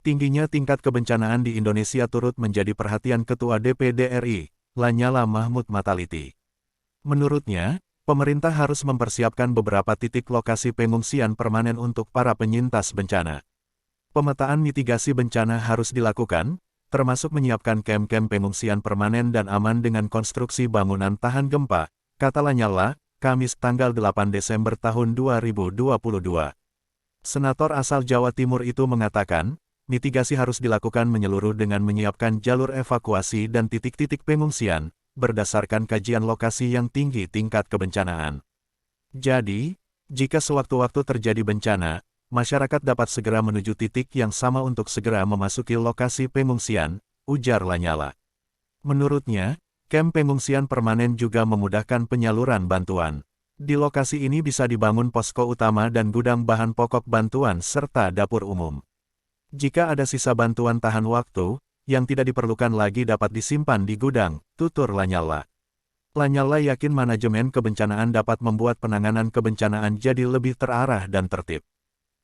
Tingginya tingkat kebencanaan di Indonesia turut menjadi perhatian Ketua DPD RI, Lanyala Mahmud Mataliti. Menurutnya, pemerintah harus mempersiapkan beberapa titik lokasi pengungsian permanen untuk para penyintas bencana. Pemetaan mitigasi bencana harus dilakukan, termasuk menyiapkan kem-kem pengungsian permanen dan aman dengan konstruksi bangunan tahan gempa, kata Lanyala, Kamis tanggal 8 Desember tahun 2022. Senator asal Jawa Timur itu mengatakan, mitigasi harus dilakukan menyeluruh dengan menyiapkan jalur evakuasi dan titik-titik pengungsian, berdasarkan kajian lokasi yang tinggi tingkat kebencanaan. Jadi, jika sewaktu-waktu terjadi bencana, masyarakat dapat segera menuju titik yang sama untuk segera memasuki lokasi pengungsian, ujar Lanyala. Menurutnya, kem pengungsian permanen juga memudahkan penyaluran bantuan. Di lokasi ini bisa dibangun posko utama dan gudang bahan pokok bantuan serta dapur umum. Jika ada sisa bantuan tahan waktu, yang tidak diperlukan lagi dapat disimpan di gudang, tutur Lanyala. Lanyala yakin manajemen kebencanaan dapat membuat penanganan kebencanaan jadi lebih terarah dan tertib.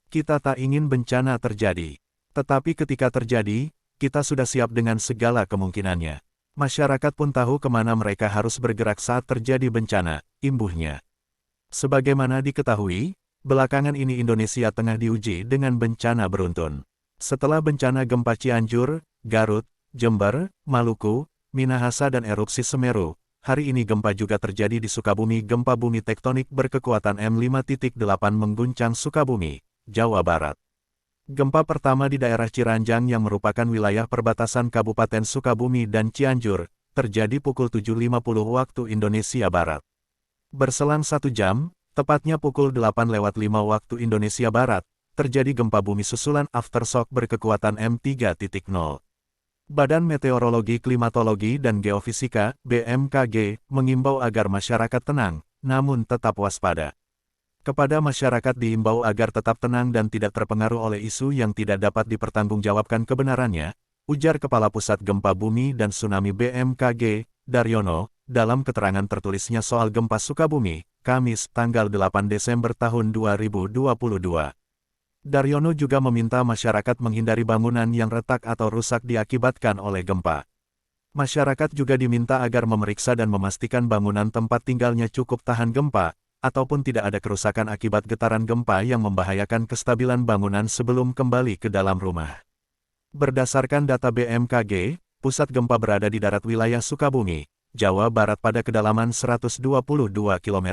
Kita tak ingin bencana terjadi. Tetapi ketika terjadi, kita sudah siap dengan segala kemungkinannya. Masyarakat pun tahu kemana mereka harus bergerak saat terjadi bencana, imbuhnya. Sebagaimana diketahui, belakangan ini Indonesia tengah diuji dengan bencana beruntun. Setelah bencana gempa Cianjur, Garut, Jember, Maluku, Minahasa dan erupsi Semeru, hari ini gempa juga terjadi di Sukabumi. Gempa bumi tektonik berkekuatan M5.8 mengguncang Sukabumi, Jawa Barat. Gempa pertama di daerah Ciranjang yang merupakan wilayah perbatasan Kabupaten Sukabumi dan Cianjur, terjadi pukul 7.50 waktu Indonesia Barat. Berselang 1 jam, tepatnya pukul 8:05 waktu Indonesia Barat, terjadi gempa bumi susulan aftershock berkekuatan M3.0. Badan Meteorologi Klimatologi dan Geofisika, BMKG, mengimbau agar masyarakat tenang, namun tetap waspada. Kepada masyarakat diimbau agar tetap tenang dan tidak terpengaruh oleh isu yang tidak dapat dipertanggungjawabkan kebenarannya, ujar Kepala Pusat Gempa Bumi dan Tsunami BMKG, Daryono, dalam keterangan tertulisnya soal gempa Sukabumi, Kamis tanggal 8 Desember tahun 2022. Daryono juga meminta masyarakat menghindari bangunan yang retak atau rusak diakibatkan oleh gempa. Masyarakat juga diminta agar memeriksa dan memastikan bangunan tempat tinggalnya cukup tahan gempa, ataupun tidak ada kerusakan akibat getaran gempa yang membahayakan kestabilan bangunan sebelum kembali ke dalam rumah. Berdasarkan data BMKG, pusat gempa berada di darat wilayah Sukabumi, Jawa Barat pada kedalaman 122 km.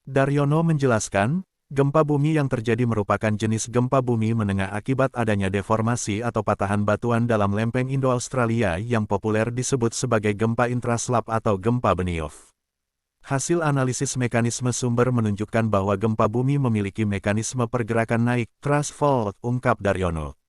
Daryono menjelaskan, gempa bumi yang terjadi merupakan jenis gempa bumi menengah akibat adanya deformasi atau patahan batuan dalam lempeng Indo-Australia yang populer disebut sebagai gempa intraslab atau gempa Benioff. Hasil analisis mekanisme sumber menunjukkan bahwa gempa bumi memiliki mekanisme pergerakan naik, thrust fault, ungkap Daryono.